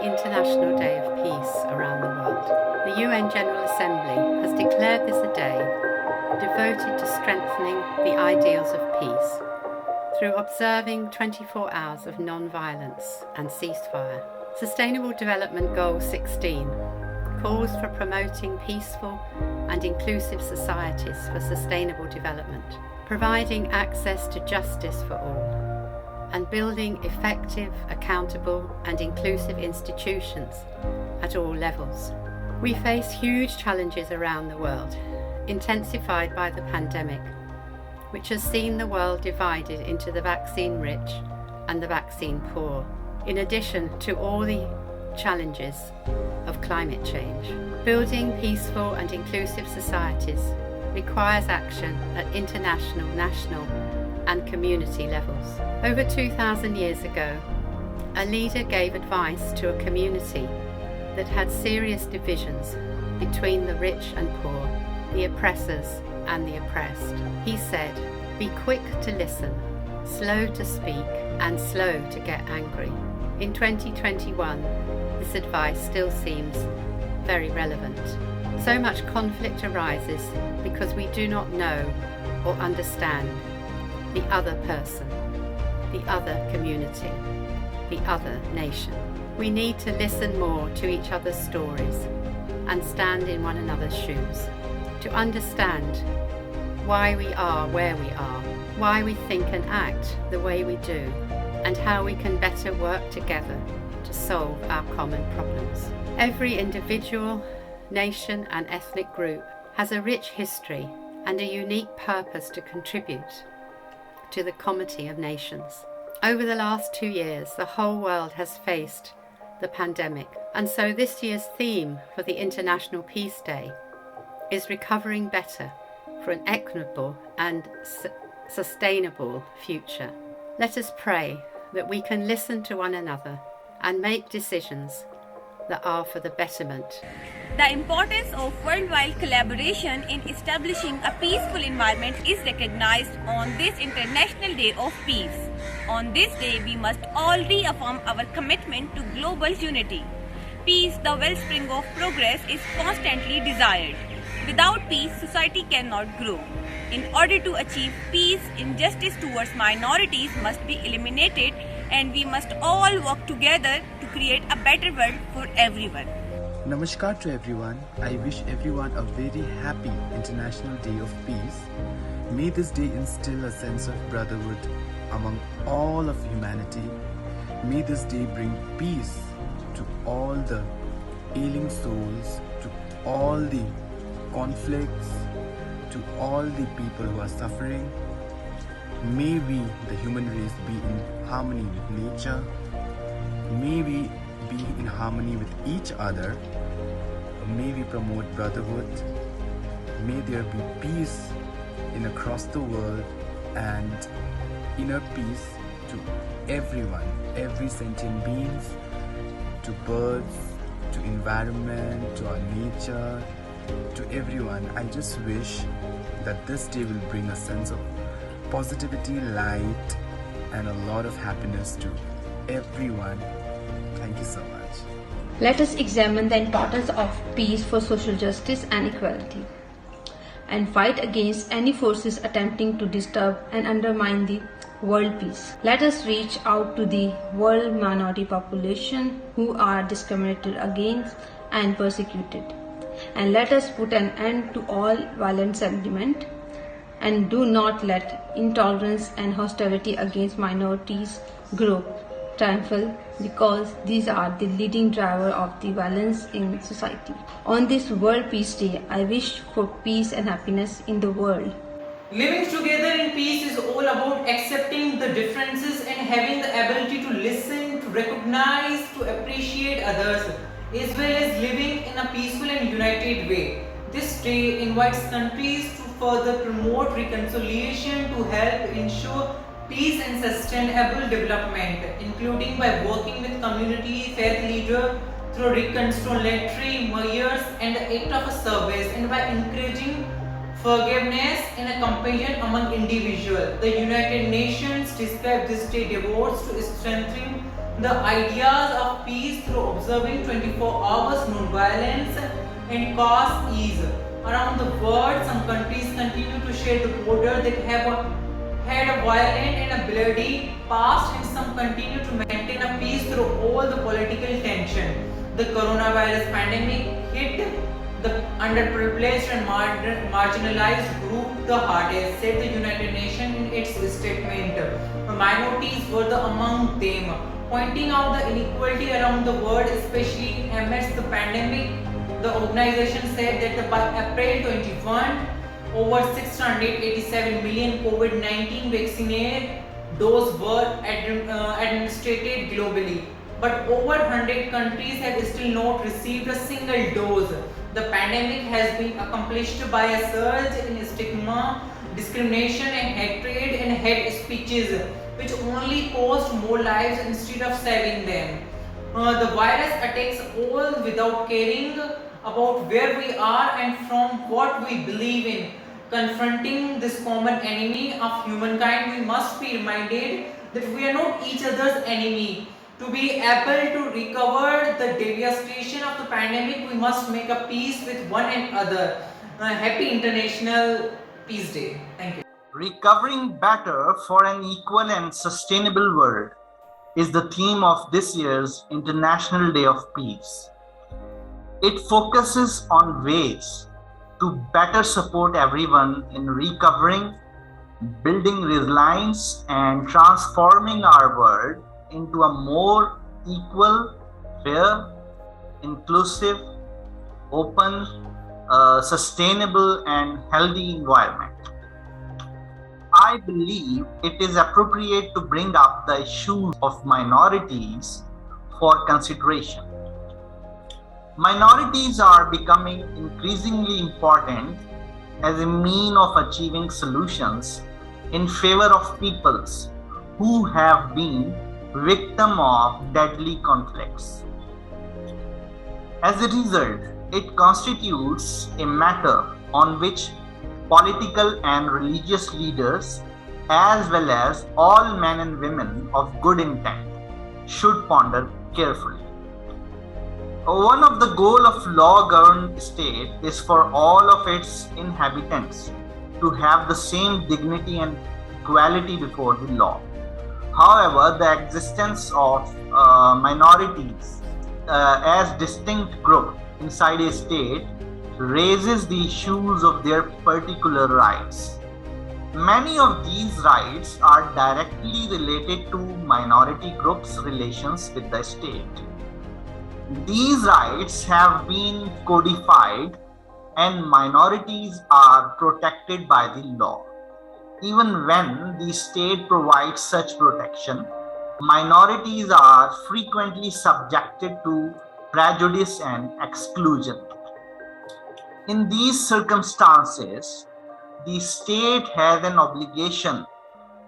the International Day of Peace around the world. The UN General Assembly has declared this a day devoted to strengthening the ideals of peace through observing 24 hours of non-violence and ceasefire. Sustainable Development Goal 16 calls for promoting peaceful and inclusive societies for sustainable development, providing access to justice for all, and building effective, accountable and inclusive institutions at all levels. We face huge challenges around the world, intensified by the pandemic, which has seen the world divided into the vaccine-rich and the vaccine-poor, in addition to all the challenges of climate change. Building peaceful and inclusive societies requires action at international, national and community levels. Over 2,000 years ago, a leader gave advice to a community that had serious divisions between the rich and poor, the oppressors and the oppressed. He said, "Be quick to listen, slow to speak and slow to get angry." In 2021, this advice still seems very relevant. So much conflict arises because we do not know or understand the other person, the other community, the other nation. We need to listen more to each other's stories and stand in one another's shoes, to understand why we are where we are, why we think and act the way we do, and how we can better work together to solve our common problems. Every individual, nation and ethnic group has a rich history and a unique purpose to contribute to the comity of nations. Over the last 2 years, the whole world has faced the pandemic, and so this year's theme for the International Peace Day is recovering better for an equitable and sustainable future. Let us pray that we can listen to one another and make decisions that are for the betterment. The importance of worldwide collaboration in establishing a peaceful environment is recognized on this International Day of Peace. On this day, we must all reaffirm our commitment to global unity. Peace, the wellspring of progress, is constantly desired. Without peace, society cannot grow. In order to achieve peace, injustice towards minorities must be eliminated, and we must all work together to create a better world for everyone. Namaskar to everyone. I wish everyone a very happy International Day of Peace. May this day instill a sense of brotherhood among all of humanity. May this day bring peace to all the ailing souls, to all the conflicts, to all the people who are suffering. May we, the human race, be in harmony with nature. May we be in harmony with each other. May we promote brotherhood. May there be peace across the world and inner peace to everyone, every sentient beings, to birds, to environment, to our nature, to everyone. I just wish that this day will bring a sense of positivity, light, and a lot of happiness to everyone. Thank you so much. Let us examine the importance of peace for social justice and equality, and fight against any forces attempting to disturb and undermine the world peace. Let us reach out to the world minority population who are discriminated against and persecuted. And let us put an end to all violent sentiment, and do not let intolerance and hostility against minorities grow triumphal, because these are the leading driver of the violence in society. On this World Peace Day, I wish for peace and happiness in the world. Living together in peace is all about accepting the differences and having the ability to listen, to recognize, to appreciate others, as well as living in a peaceful and united way. This day invites countries to further promote reconciliation to help ensure peace and sustainable development, including by working with community faith leaders through reconciliatory measures and the act of a service, and by encouraging forgiveness and compassion among individuals. The United Nations described this day devotes to strengthening the ideas of peace through observing 24 hours non-violence and cause ease. Around the world, some countries continue to share the border that have had a violent and a bloody past, and some continue to maintain a peace through all the political tension. The coronavirus pandemic hit the underprivileged and marginalized group the hardest, said the United Nations in its statement. Minorities were among them, pointing out the inequality around the world, especially amidst the pandemic. The organization said that by April 21, over 687 million COVID-19 vaccine doses were administered globally, but over 100 countries have still not received a single dose. The pandemic has been accomplished by a surge in stigma, discrimination and hatred and hate speeches, which only cost more lives instead of saving them. The virus attacks all without caring about where we are and from what we believe in. Confronting this common enemy of humankind, we must be reminded that we are not each other's enemy. To be able to recover the devastation of the pandemic, we must make a peace with one another. Happy International Peace Day. Thank you. Recovering better for an equal and sustainable world is the theme of this year's International Day of Peace. It focuses on ways to better support everyone in recovering, building resilience, and transforming our world into a more equal, fair, inclusive, open, sustainable, and healthy environment. I believe it is appropriate to bring up the issues of minorities for consideration. Minorities are becoming increasingly important as a means of achieving solutions in favor of peoples who have been victims of deadly conflicts. As a result, it constitutes a matter on which political and religious leaders, as well as all men and women of good intent, should ponder carefully. One of the goals of law-governed state is for all of its inhabitants to have the same dignity and equality before the law. However, the existence of minorities as distinct group inside a state raises the issues of their particular rights. Many of these rights are directly related to minority groups' relations with the state. These rights have been codified and minorities are protected by the law. Even when the state provides such protection, minorities are frequently subjected to prejudice and exclusion. In these circumstances, the state has an obligation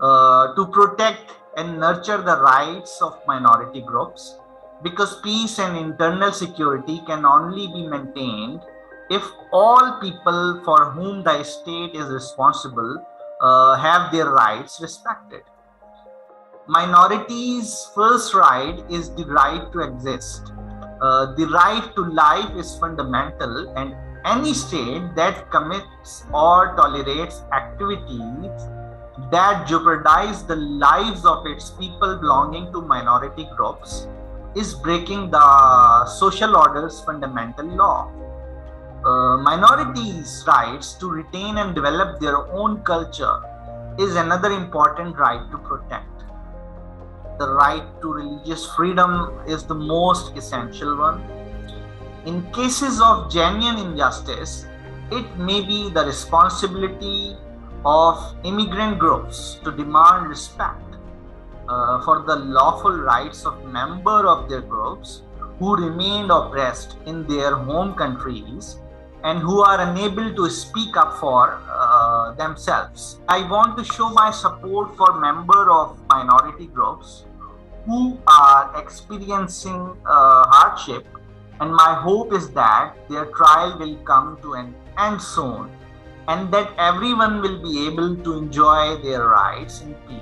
to protect and nurture the rights of minority groups, because peace and internal security can only be maintained if all people for whom the state is responsible have their rights respected. Minorities' first right is the right to exist. The right to life is fundamental, and any state that commits or tolerates activities that jeopardize the lives of its people belonging to minority groups is breaking the social order's fundamental law. Minorities' rights to retain and develop their own culture is another important right to protect. The right to religious freedom is the most essential one. In cases of genuine injustice, it may be the responsibility of immigrant groups to demand respect for the lawful rights of members of their groups who remained oppressed in their home countries and who are unable to speak up for themselves. I want to show my support for members of minority groups who are experiencing hardship, and my hope is that their trial will come to an end soon and that everyone will be able to enjoy their rights in peace.